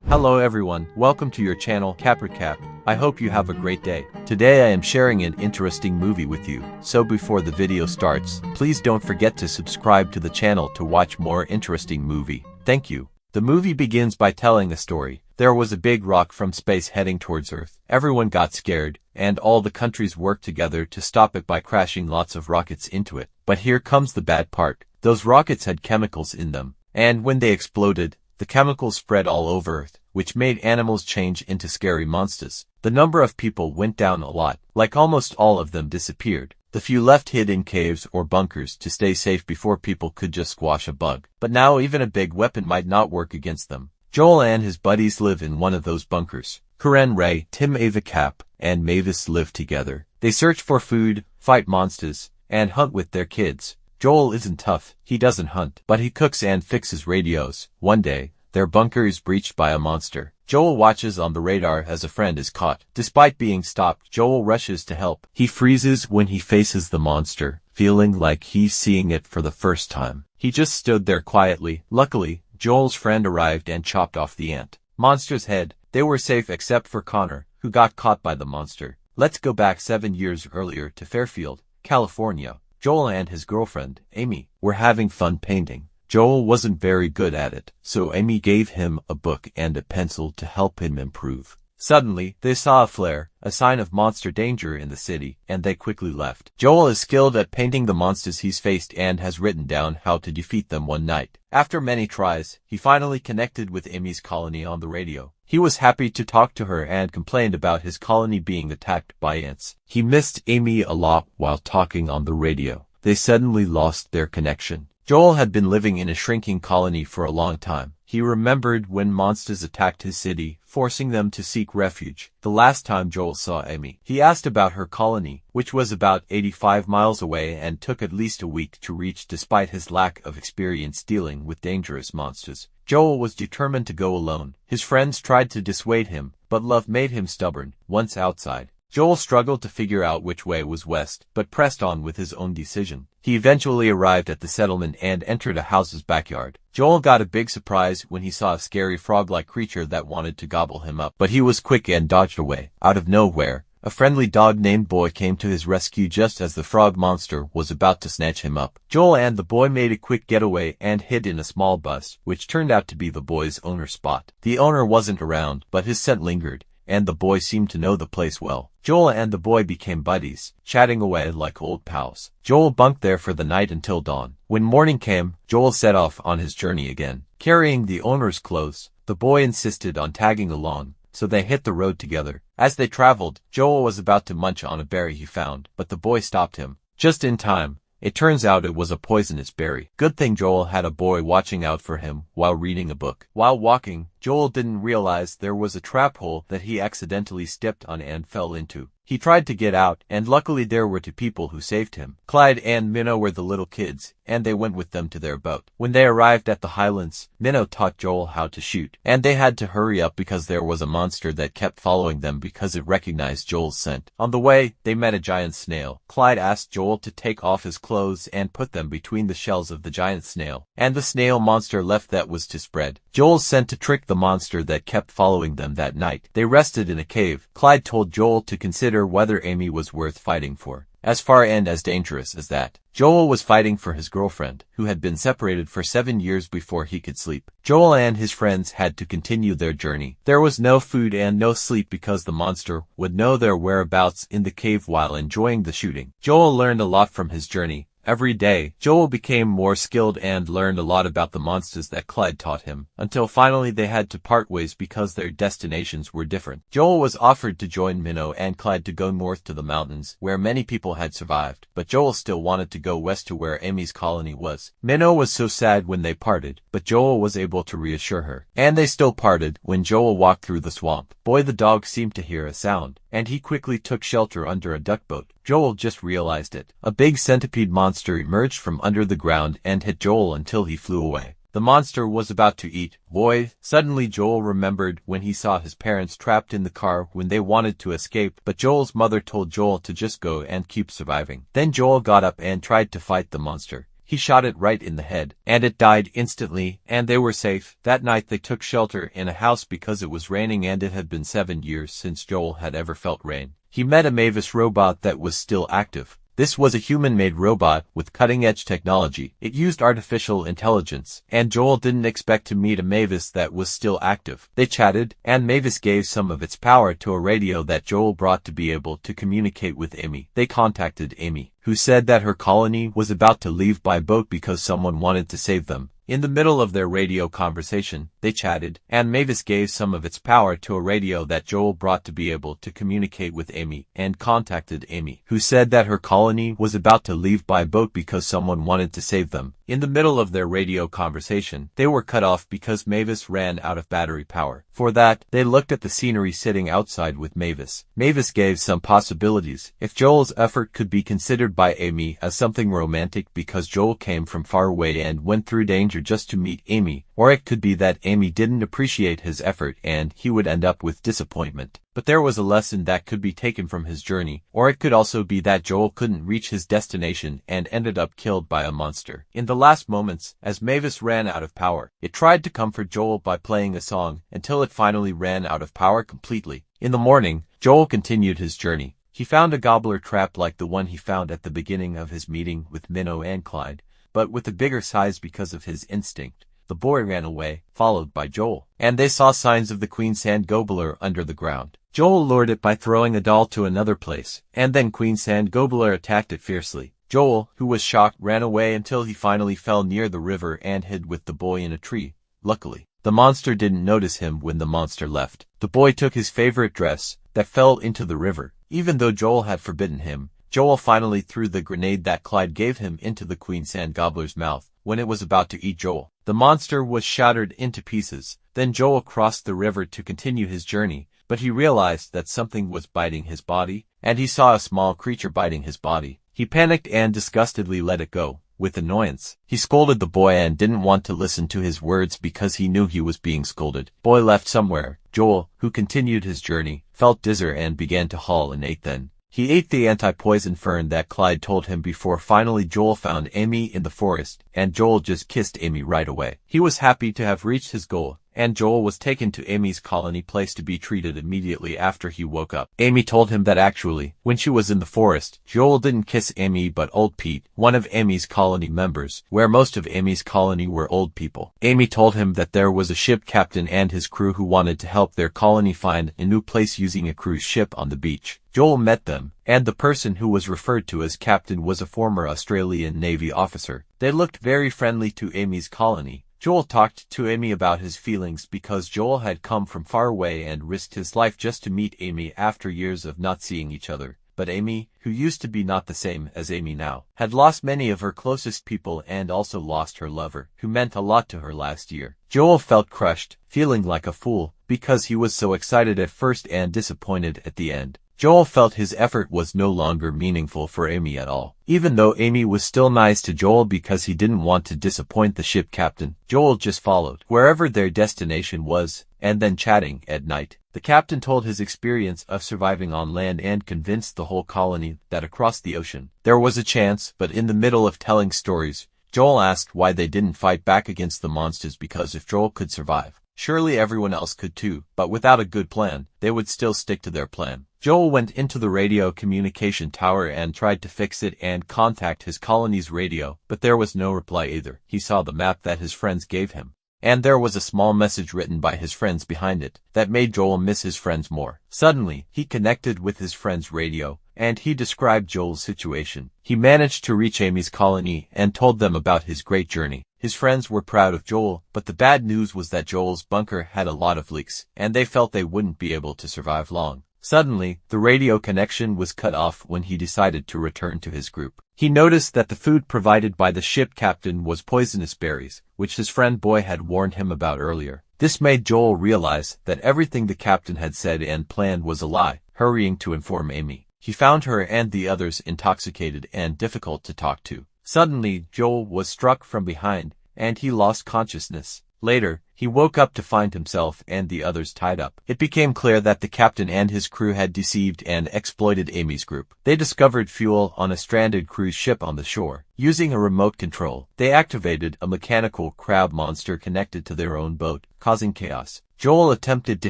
Hello everyone, welcome to your channel Recap. I hope you have a great day. Today I am sharing an interesting movie with you, so before the video starts, please don't forget to subscribe to the channel to watch more interesting movie. Thank you. The movie begins by telling a story. There was a big rock from space heading towards Earth. Everyone got scared, and all the countries worked together to stop it by crashing lots of rockets into it. But here comes the bad part. Those rockets had chemicals in them, and when they exploded, the chemicals spread all over Earth, which made animals change into scary monsters. The number of people went down a lot, like almost all of them disappeared. The few left hid in caves or bunkers to stay safe before people could just squash a bug. But now even a big weapon might not work against them. Joel and his buddies live in one of those bunkers. Karen, Ray, Tim, Ava, Cap, and Mavis live together. They search for food, fight monsters, and hunt with their kids. Joel isn't tough, he doesn't hunt, but he cooks and fixes radios. One day, their bunker is breached by a monster. Joel watches on the radar as a friend is caught. Despite being stopped, Joel rushes to help. He freezes when he faces the monster, feeling like he's seeing it for the first time. He just stood there quietly. Luckily, Joel's friend arrived and chopped off the monster's head. They were safe except for Connor, who got caught by the monster. Let's go back 7 years earlier to Fairfield, California. Joel and his girlfriend, Amy, were having fun painting. Joel wasn't very good at it, so Amy gave him a book and a pencil to help him improve. Suddenly, they saw a flare, a sign of monster danger in the city, and they quickly left. Joel is skilled at painting the monsters he's faced and has written down how to defeat them one night. After many tries, he finally connected with Amy's colony on the radio. He was happy to talk to her and complained about his colony being attacked by ants. He missed Amy a lot while talking on the radio. They suddenly lost their connection. Joel had been living in a shrinking colony for a long time. He remembered when monsters attacked his city, forcing them to seek refuge. The last time Joel saw Amy, he asked about her colony, which was about 85 miles away and took at least a week to reach despite his lack of experience dealing with dangerous monsters. Joel was determined to go alone. His friends tried to dissuade him, but love made him stubborn. Once outside, Joel struggled to figure out which way was west, but pressed on with his own decision. He eventually arrived at the settlement and entered a house's backyard. Joel got a big surprise when he saw a scary frog-like creature that wanted to gobble him up, but he was quick and dodged away. Out of nowhere, a friendly dog named Boy came to his rescue just as the frog monster was about to snatch him up. Joel and the boy made a quick getaway and hid in a small bus, which turned out to be the boy's owner's spot. The owner wasn't around, but his scent lingered, and the boy seemed to know the place well. Joel and the boy became buddies, chatting away like old pals. Joel bunked there for the night until dawn. When morning came, Joel set off on his journey again. Carrying the owner's clothes, the boy insisted on tagging along, so they hit the road together. As they traveled, Joel was about to munch on a berry he found, but the boy stopped him. Just in time. It turns out it was a poisonous berry. Good thing Joel had a boy watching out for him while reading a book. While walking, Joel didn't realize there was a trap hole that he accidentally stepped on and fell into. He tried to get out, and luckily there were two people who saved him. Clyde and Minnow were the little kids, and they went with them to their boat. When they arrived at the Highlands, Minnow taught Joel how to shoot, and they had to hurry up because there was a monster that kept following them because it recognized Joel's scent. On the way, they met a giant snail. Clyde asked Joel to take off his clothes and put them between the shells of the giant snail, and the snail monster left that was to spread. Joel sent to trick the monster that kept following them that night. They rested in a cave. Clyde told Joel to consider whether Amy was worth fighting for. As far and as dangerous as that. Joel was fighting for his girlfriend, who had been separated for 7 years before he could sleep. Joel and his friends had to continue their journey. There was no food and no sleep because the monster would know their whereabouts in the cave while enjoying the shooting. Joel learned a lot from his journey. Every day, Joel became more skilled and learned a lot about the monsters that Clyde taught him, until finally they had to part ways because their destinations were different. Joel was offered to join Minnow and Clyde to go north to the mountains, where many people had survived, but Joel still wanted to go west to where Amy's colony was. Minnow was so sad when they parted, but Joel was able to reassure her. And they still parted when Joel walked through the swamp. Boy the dog seemed to hear a sound, and he quickly took shelter under a duck boat. Joel just realized it. A big centipede monster emerged from under the ground and hit Joel until he flew away. The monster was about to eat Boy. Suddenly Joel remembered when he saw his parents trapped in the car when they wanted to escape, but Joel's mother told Joel to just go and keep surviving. Then Joel got up and tried to fight the monster. He shot it right in the head, and it died instantly, and they were safe. That night they took shelter in a house because it was raining and it had been 7 years since Joel had ever felt rain. He met a Mavis robot that was still active. This was a human-made robot with cutting-edge technology. It used artificial intelligence, and Joel didn't expect to meet a Mavis that was still active. They chatted, and Mavis gave some of its power to a radio that Joel brought to be able to communicate with Amy. They contacted Amy, who said that her colony was about to leave by boat because someone wanted to save them. In the middle of their radio conversation, they chatted, and Mavis gave some of its power to a radio that Joel brought to be able to communicate with Amy, and contacted Amy, who said that her colony was about to leave by boat because someone wanted to save them. In the middle of their radio conversation, they were cut off because Mavis ran out of battery power. For that, they looked at the scenery sitting outside with Mavis. Mavis gave some possibilities. If Joel's effort could be considered by Amy as something romantic because Joel came from far away and went through danger just to meet Amy, or it could be that Amy didn't appreciate his effort and he would end up with disappointment. But there was a lesson that could be taken from his journey, or it could also be that Joel couldn't reach his destination and ended up killed by a monster. In the last moments, as Mavis ran out of power, it tried to comfort Joel by playing a song until it finally ran out of power completely. In the morning, Joel continued his journey. He found a gobbler trap like the one he found at the beginning of his meeting with Minnow and Clyde, but with a bigger size because of his instinct. The boy ran away, followed by Joel, and they saw signs of the Queen Sand Gobbler under the ground. Joel lured it by throwing a doll to another place, and then Queen Sand Gobbler attacked it fiercely. Joel, who was shocked, ran away until he finally fell near the river and hid with the boy in a tree. Luckily, the monster didn't notice him when the monster left. The boy took his favorite dress, that fell into the river. Even though Joel had forbidden him, Joel finally threw the grenade that Clyde gave him into the Queen Sand Gobbler's mouth when it was about to eat Joel. The monster was shattered into pieces. Then Joel crossed the river to continue his journey, but he realized that something was biting his body, and he saw a small creature biting his body. He panicked and disgustedly let it go. With annoyance, he scolded the boy and didn't want to listen to his words because he knew he was being scolded. Boy left somewhere. Joel, who continued his journey, felt dizzy and began to haul and ate then. He ate the anti-poison fern that Clyde told him before finally Joel found Amy in the forest, and Joel just kissed Amy right away. He was happy to have reached his goal, and Joel was taken to Amy's colony place to be treated immediately after he woke up. Amy told him that actually, when she was in the forest, Joel didn't kiss Amy but old Pete, one of Amy's colony members, where most of Amy's colony were old people. Amy told him that there was a ship captain and his crew who wanted to help their colony find a new place using a cruise ship on the beach. Joel met them, and the person who was referred to as captain was a former Australian Navy officer. They looked very friendly to Amy's colony. Joel talked to Amy about his feelings because Joel had come from far away and risked his life just to meet Amy after years of not seeing each other. But Amy, who used to be not the same as Amy now, had lost many of her closest people and also lost her lover, who meant a lot to her last year. Joel felt crushed, feeling like a fool, because he was so excited at first and disappointed at the end. Joel felt his effort was no longer meaningful for Amy at all. Even though Amy was still nice to Joel because he didn't want to disappoint the ship captain, Joel just followed wherever their destination was, and then chatting at night. The captain told his experience of surviving on land and convinced the whole colony that across the ocean there was a chance, but in the middle of telling stories, Joel asked why they didn't fight back against the monsters because if Joel could survive, surely everyone else could too, but without a good plan, they would still stick to their plan. Joel went into the radio communication tower and tried to fix it and contact his colony's radio, but there was no reply either. He saw the map that his friends gave him, and there was a small message written by his friends behind it that made Joel miss his friends more. Suddenly, he connected with his friend's radio, and he described Joel's situation. He managed to reach Amy's colony and told them about his great journey. His friends were proud of Joel, but the bad news was that Joel's bunker had a lot of leaks, and they felt they wouldn't be able to survive long. Suddenly, the radio connection was cut off when he decided to return to his group. He noticed that the food provided by the ship captain was poisonous berries, which his friend Boy had warned him about earlier. This made Joel realize that everything the captain had said and planned was a lie. Hurrying to inform Amy, he found her and the others intoxicated and difficult to talk to. Suddenly, Joel was struck from behind, and he lost consciousness. Later, he woke up to find himself and the others tied up. It became clear that the captain and his crew had deceived and exploited Amy's group. They discovered fuel on a stranded cruise ship on the shore. Using a remote control, they activated a mechanical crab monster connected to their own boat, causing chaos. Joel attempted to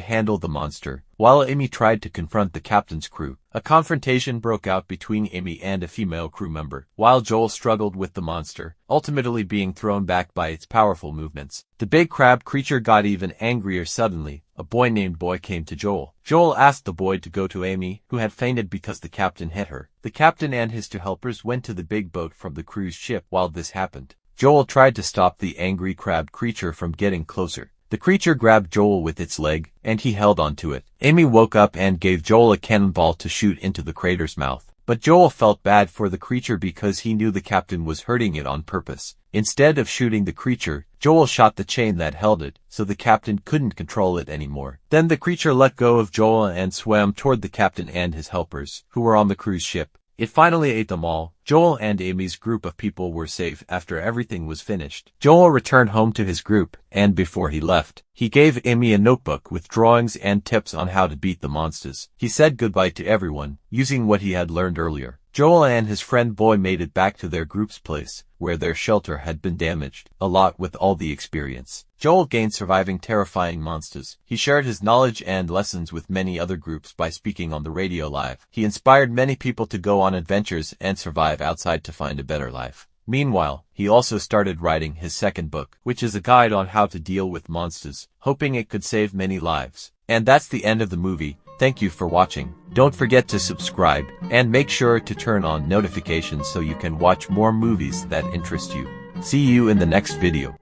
handle the monster, while Amy tried to confront the captain's crew. A confrontation broke out between Amy and a female crew member, while Joel struggled with the monster, ultimately being thrown back by its powerful movements. The big crab creature got even angrier suddenly. A boy named Boy came to Joel. Joel asked the boy to go to Amy, who had fainted because the captain hit her. The captain and his 2 helpers went to the big boat from the cruise ship while this happened. Joel tried to stop the angry crab creature from getting closer. The creature grabbed Joel with its leg, and he held onto it. Amy woke up and gave Joel a cannonball to shoot into the crater's mouth. But Joel felt bad for the creature because he knew the captain was hurting it on purpose. Instead of shooting the creature, Joel shot the chain that held it, so the captain couldn't control it anymore. Then the creature let go of Joel and swam toward the captain and his helpers, who were on the cruise ship. It finally ate them all. Joel and Amy's group of people were safe after everything was finished. Joel returned home to his group, and before he left, he gave Amy a notebook with drawings and tips on how to beat the monsters. He said goodbye to everyone, using what he had learned earlier. Joel and his friend Boy made it back to their group's place, where their shelter had been damaged a lot with all the experience. Joel gained surviving terrifying monsters. He shared his knowledge and lessons with many other groups by speaking on the radio live. He inspired many people to go on adventures and survive outside to find a better life. Meanwhile, he also started writing his second book, which is a guide on how to deal with monsters, hoping it could save many lives. And that's the end of the movie. Thank you for watching. Don't forget to subscribe, and make sure to turn on notifications so you can watch more movies that interest you. See you in the next video.